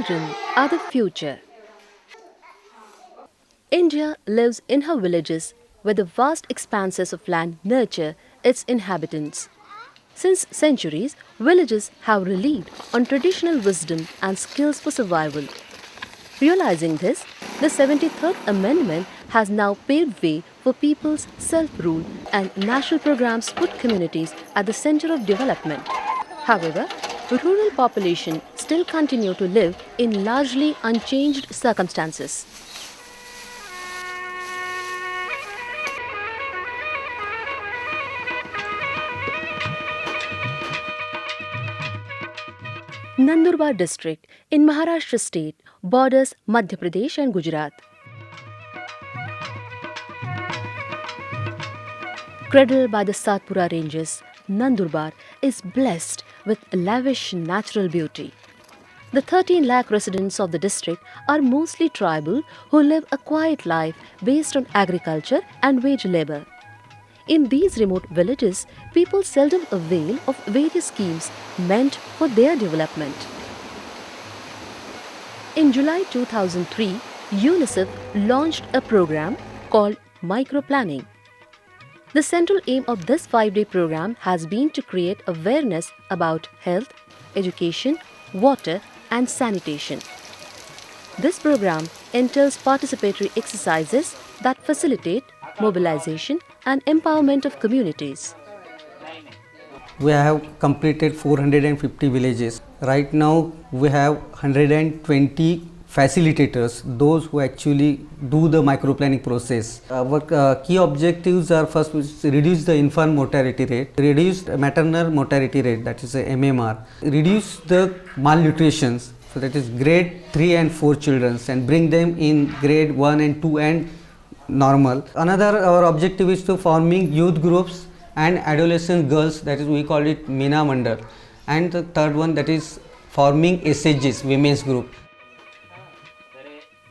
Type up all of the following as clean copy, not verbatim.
Children are the future. India lives in her villages where the vast expanses of land nurture its inhabitants. Since centuries, villages have relied on traditional wisdom and skills for survival. Realizing this, the 73rd Amendment has now paved way for people's self-rule and national programs put communities at the center of development. However, rural population still continue to live in largely unchanged circumstances. Nandurbar district in Maharashtra state borders Madhya Pradesh and Gujarat. Cradled by the Satpura ranges, Nandurbar is blessed with lavish natural beauty. The 13 lakh residents of the district are mostly tribal who live a quiet life based on agriculture and wage labor. In these remote villages, people seldom avail of various schemes meant for their development. In July 2003, UNICEF launched a program called Microplanning. The central aim of this 5-day program has been to create awareness about health, education, water, and sanitation. This program entails participatory exercises that facilitate mobilization and empowerment of communities. We have completed 450 villages. Right now we have 120 facilitators, those who actually do the microplanning process. Our key objectives are first reduce the infant mortality rate, reduce maternal mortality rate, that is a MMR, reduce the malnutrition, so that is grade 3 and 4 children, and bring them in grade 1 and 2 and normal. Another our objective is to forming youth groups and adolescent girls, that is we call it Mina Mandal, and the third one, that is forming SHGs, women's group.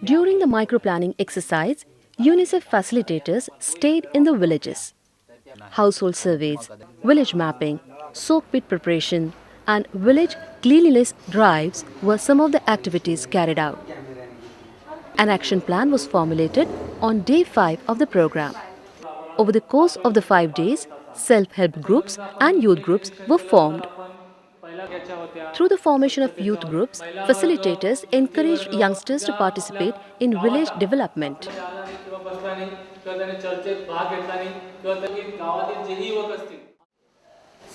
During the microplanning exercise, UNICEF facilitators stayed in the villages. Household surveys, village mapping, soak pit preparation, and village cleanliness drives were some of the activities carried out. An action plan was formulated on day 5 of the program. Over the course of the 5 days, self-help groups and youth groups were formed. Through the formation of youth groups, facilitators encouraged youngsters to participate in village development.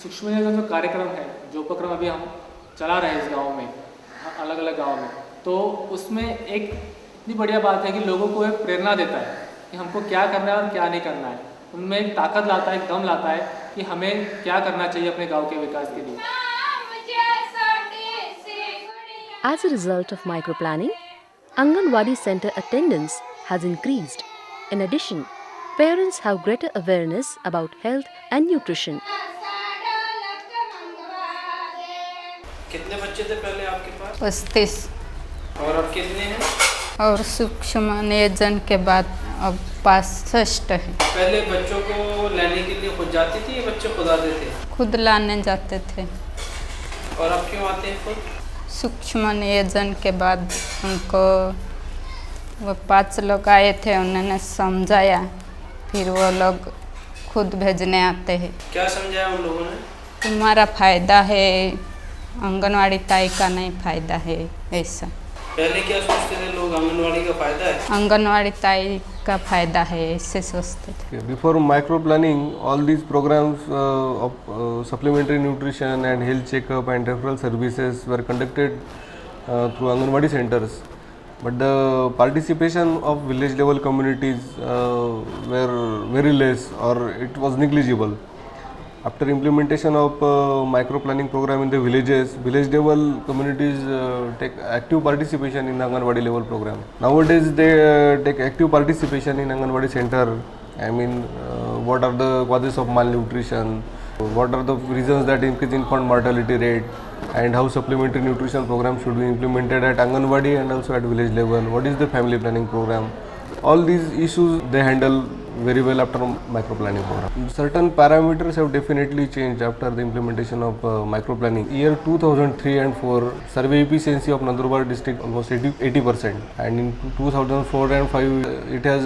सूक्ष्म नियोजन जो कार्यक्रम है, जो उपक्रम अभी हम चला रहे हैं इस गांव में, अलग अलग गांव में, तो उसमें एक इतनी बढ़िया बात है कि लोगों को एक प्रेरणा देता है कि हमको क्या करना है और क्या नहीं करना है. उनमें एक ताकत लाता है, एक दम लाता है कि हमें क्या करना चाहिए अपने गांव के विकास के लिए. As a result of microplanning, Anganwadi center attendance has increased. In addition, parents have greater awareness about health and nutrition. कितने बच्चे थे पहले आपके पास? 35. और अब कितने हैं? और सूक्ष्म नियोजन के बाद अब 65 है. पहले बच्चों को लेने के लिए खुद जाती थी या बच्चे खुद आते थे? खुद लाने जाते थे. और अब क्यों आते हैं खुद? सूक्ष्म नियोजन के बाद उनको वो 5 लोग आए थे, उन्होंने समझाया, फिर वो लोग खुद भेजने आते हैं. क्या समझाया उन लोगों ने? तुम्हारा फायदा है, आंगनवाड़ी ताई का नहीं फायदा है. ऐसा पहले क्या सोचते थे लोग, आंगनवाड़ी का फायदा है? आंगनवाड़ी ताई का फायदा है, ऐसे सोचते थे. Before micro planning, all these programs of supplementary nutrition and health checkup and referral services were conducted through Anganwadi centers. But the participation of village level communities were very less, or it was negligible. After implementation of micro planning program in the villages, village level communities take active participation in Anganwadi level program. Nowadays they take active participation in Anganwadi center. I mean, what are the causes of malnutrition, what are the reasons that increase infant mortality rate, and how supplementary nutrition program should be implemented at Anganwadi and also at village level. What is the family planning program? All these issues they handle very well after micro planning program. Certain parameters have definitely changed after the implementation of micro planning. Year 2003 and 4 survey efficiency of Nandurbar district almost 80%, and in 2004 and 5 it has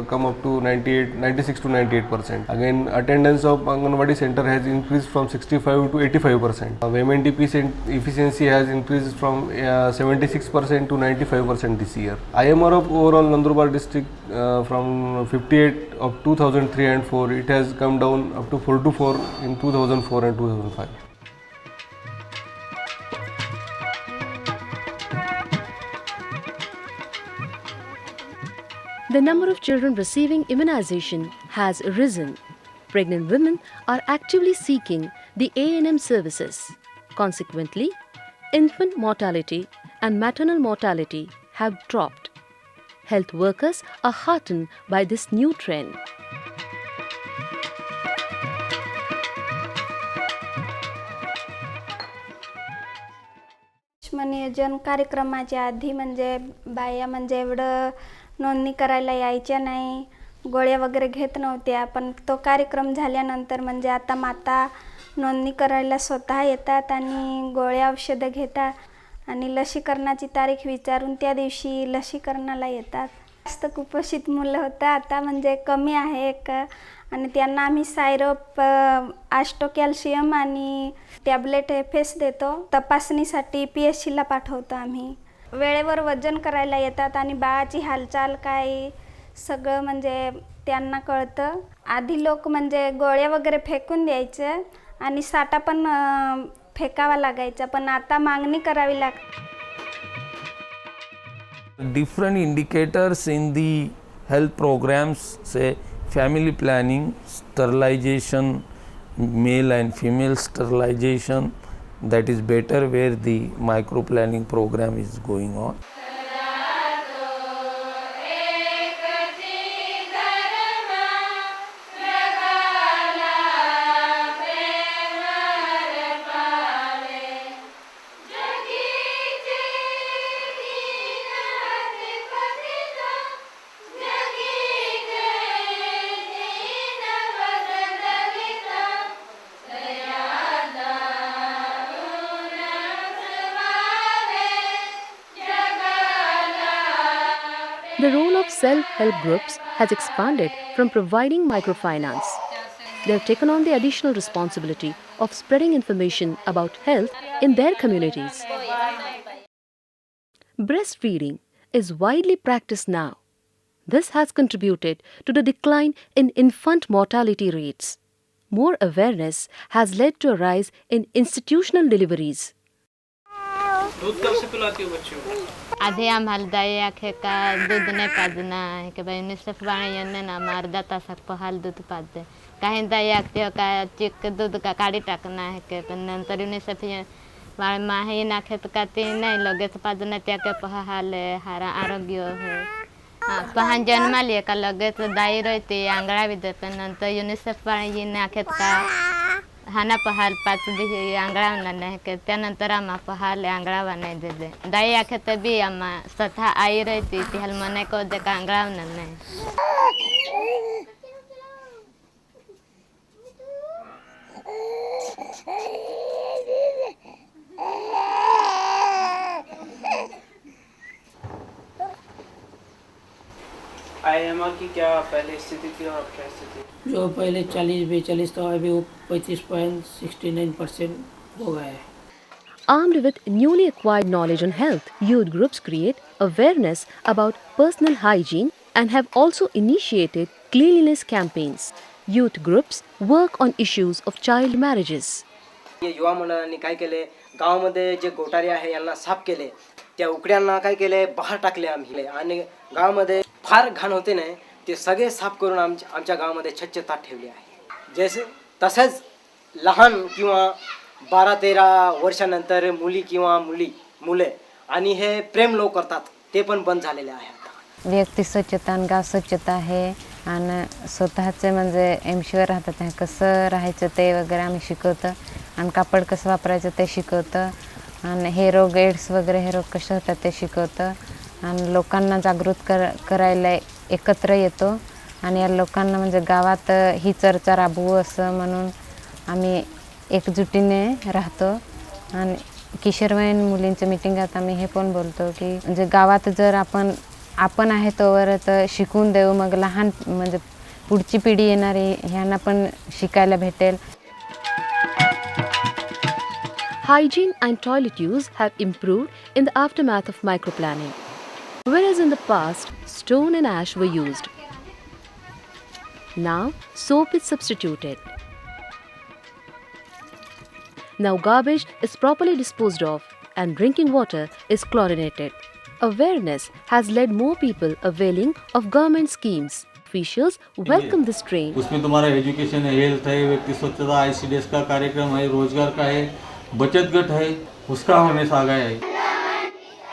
come up to 96 to 98%. Again, attendance of Anganwadi center has increased from 65 to 85%. MNDP efficiency has increased from 76% to 95% this year. IMR of overall Nandurbar district from 58 of 2003 and 4 it has come down up to 4 in 2004 and 2005. The number of children receiving immunization has risen. Pregnant women are actively seeking the A&M services. Consequently, infant mortality and maternal mortality have dropped. Health workers are heartened by this new trend. नियोजन कार्यक्रमाच्या आधी म्हणजे बाया म्हणजे एवढं नोंदणी करायला यायच्या नाही, गोळ्या वगैरे घेत नव्हत्या. पण तो कार्यक्रम झाल्यानंतर म्हणजे आता माता नोंदणी करायला स्वतः येतात आणि गोळ्या औषधं घेतात आणि लसीकरणाची तारीख विचारून त्या दिवशी लसीकरणाला येतात. जास्त कुपोषित मुलं होतं, आता म्हणजे कमी आहे आणि त्यांना आम्ही सायरप, आस्टो कॅल्शियम आणि टॅबलेट FS देतो. तपासणीसाठी PSCला पाठवतो आम्ही. वेळेवर वजन करायला येतात आणि बाळाची हालचाल काय सगळं म्हणजे त्यांना कळतं. आधी लोक म्हणजे गोळ्या वगैरे फेकून द्यायचं आणि साठा पण फेकावा लागायचा, पण आता मागणी करावी लागते. Different indicators in the health programs, say family planning, sterilization, male and female sterilization, that is better where the micro planning program is going on. The role of self-help groups has expanded from providing microfinance. They have taken on the additional responsibility of spreading information about health in their communities. Breastfeeding is widely practiced now. This has contributed to the decline in infant mortality rates. More awareness has led to a rise in institutional deliveries. दूध कब से पिलाती हो बच्चों को? आधी आम्हाला दाई आखे का दूध नाही पाजणं आहे की बाई युनिसेफ बाळे यांना ना अर्धा तासात पहाल दूध पाजते. काही दाई आखते हो का चिक दूध का काढी टाकणं आहे की पण नंतर युनिसेफ बाळ माही नाखेत का ते नाही लगेच पाजणं त्या के पहाल हारा आरोग्य है. पहान जन्माली का लगेच दाई रहते आंगळा विदे पण नंतर युनिसेफ बाळे नाखेत का हाना पहाल 5 दिवस आंगळावला नाही की त्यानंतर आम्हा पहाल आंगळावा नाही दिले. दाई आखे तर बी आम्हा स्वतः आई रहती ती हल मने को दे का आंगळावला नाही. IMR की क्या पहले स्थिति थी और क्या स्थिति? जो पहले 40-42 था अभी वो 35.69% हो गया है. Armed with newly acquired knowledge on health, youth groups create awareness about personal hygiene and have also initiated cleanliness campaigns. Youth groups work on issues of child marriages. युवा मंडळांनी काय केले, गावामध्ये जे गोटारी आहे यांना साफ केले, त्या उकड्यांना काय केले बाहेर टाकले आम्ही आणि गावामध्ये फार घाण होते नाही ते सगळे साफ करून आमच्या गावामध्ये स्वच्छता ठेवली आहे. जसे तसेच लहान किंवा 12-13 वर्षानंतर मुली किंवा मुले आणि हे प्रेम लोक करतात ते पण बंद झालेले आहे. व्यक्ती स्वच्छता आणि गाव स्वच्छता आहे आणि स्वतःचे म्हणजे एमशीवर राहतात आहे कसं राहायचं ते वगैरे आम्ही शिकवतो आणि कापड कसं वापरायचं ते शिकवतं आणि हे रोग एड्स वगैरे हे रोग कसे होतात ते शिकवतं आणि लोकांना जागृत करायला एकत्र येतो आणि या लोकांना म्हणजे गावात ही चर्चा राबवू असं म्हणून आम्ही एकजुटीने राहतो. आणि किशोरवयीन मुलींच्या मिटिंगात आम्ही हे पण बोलतो की म्हणजे गावात जर आपण आहे तोवर तर शिकून देऊ, मग लहान म्हणजे पुढची पिढी येणारी ह्यांना पण शिकायला भेटेल. Hygiene and toilet use have improved in the aftermath of microplanning. Whereas in the past, stone and ash were used. Now, soap is substituted. Now, garbage is properly disposed of and drinking water is chlorinated. Awareness has led more people availing of government schemes. Officials welcome this trend. उसमें तुम्हारा education है, health है, व्यक्ति स्वच्छता, ICDS का कार्यक्रम है, रोजगार का है, बचत गट है, उसका हमें आ गया है.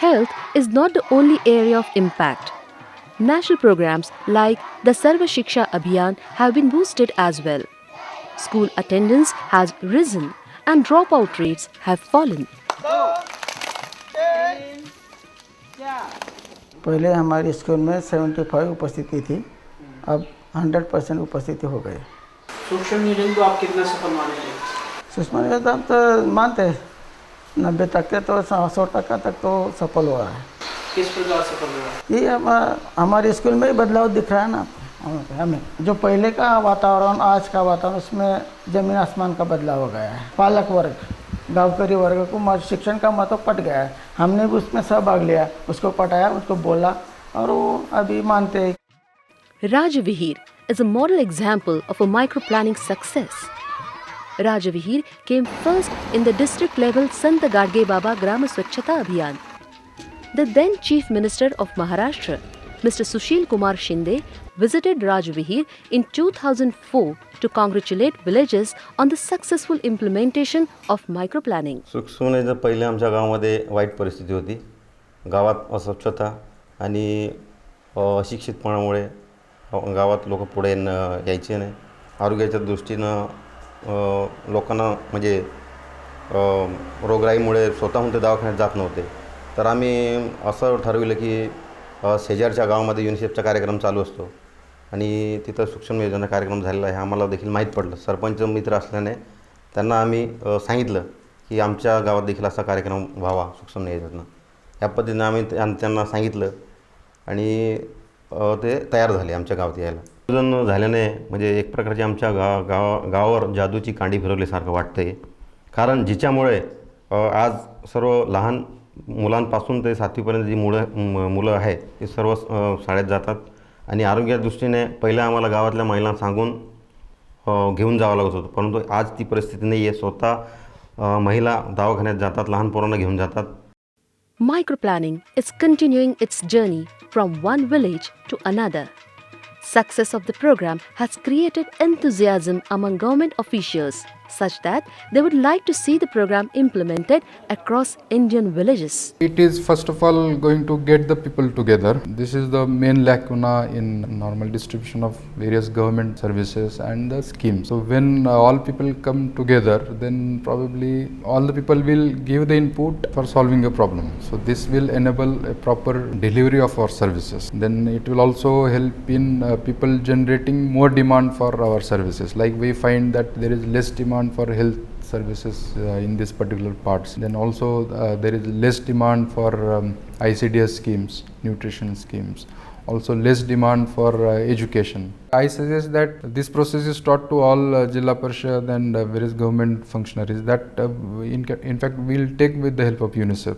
Health is not the only area of impact. National programs like the Sarva Shiksha Abhiyan have been boosted as well. School attendance has risen and dropout rates have fallen. पहले हमारे स्कूल में 75 उपस्थिति थी, अब 100% उपस्थिति हो गए. सूक्ष्म नियोजन को आप कितना सफल मानेंगे? सूक्ष्म नियोजन आप तो मानते हैं 90% तो 100% तक तो सफल हुआ है. किस प्रकार सफल हुआ? ये हमारे स्कूल में ही बदलाव दिख रहा है ना हमें. जो पहले का वातावरण आज का वातावरण उसमें ज़मीन आसमान का बदलाव हो गया है. पालक वर्ग, गाँवकरी वर्ग को शिक्षण का महत्व पट गया है. हमने भी उसमें सहभाग लिया, उसको पढ़ाया, उसको बोला और वो अभी मानते हैं. Rajavihir is a model example of a microplanning success. Rajavihir came first in the district level Sant Gadge Baba Gram Swachhata Abhiyan. The then Chief Minister of Maharashtra, Mr. Sushil Kumar Shinde, visited Rajavihir in 2004 to congratulate villagers on the successful implementation of microplanning. सूक्ष्म नियोजन पहिले आमच्या गावामध्ये white परिस्थिती होती. गावात अस्वच्छता आणि अशिक्षितपणामुळे गावात लोक पुढे यायचे नाही. आरोग्याच्या दृष्टीनं लोकांना म्हणजे रोगराईमुळे स्वतःहून ते दवाखान्यात जात नव्हते. तर आम्ही असं ठरविलं की शेजारच्या गावामध्ये युनिसेफचा कार्यक्रम चालू असतो आणि तिथं सूक्ष्म नियोजनाचा कार्यक्रम झालेला आहे आम्हाला देखील माहीत पडलं. सरपंच मित्र असल्याने त्यांना आम्ही सांगितलं की आमच्या गावात देखील असा कार्यक्रम व्हावा सूक्ष्म नियोजन. या पद्धतीने आम्ही त्यांना सांगितलं आणि ते तयार झाले आमच्या गावात यायला. नियोजन झाल्याने म्हणजे एक प्रकारची आमच्या गावावर जादूची कांडी फिरवल्यासारखं वाटतं आहे. कारण जिच्यामुळे आज सर्व लहान मुलांपासून ते 7वीपर्यंत जी मुलं आहेत ते सर्व शाळेत जातात आणि आरोग्याच्या दृष्टीने पहिलं आम्हाला गावातल्या महिलांना सांगून घेऊन जावं लागत होतं. परंतु आज ती परिस्थिती नाही आहे. स्वतः महिला दवाखान्यात जातात, लहान पोरांना घेऊन जातात. Microplanning is continuing its journey from one village to another. Success of the program has created enthusiasm among government officials such that they would like to see the program implemented across Indian villages. It is first of all going to get the people together. This is the main lacuna in normal distribution of various government services and the schemes. So when all people come together, then probably all the people will give the input for solving a problem. So this will enable a proper delivery of our services. Then it will also help in people generating more demand for our services. Like we find that there is less demand for health services in this particular parts. Then also there is less demand for ICDS schemes, nutrition schemes. Also less demand for education. I suggest that this process is taught to all Jilla Parishad and various government functionaries that in fact we will take with the help of UNICEF.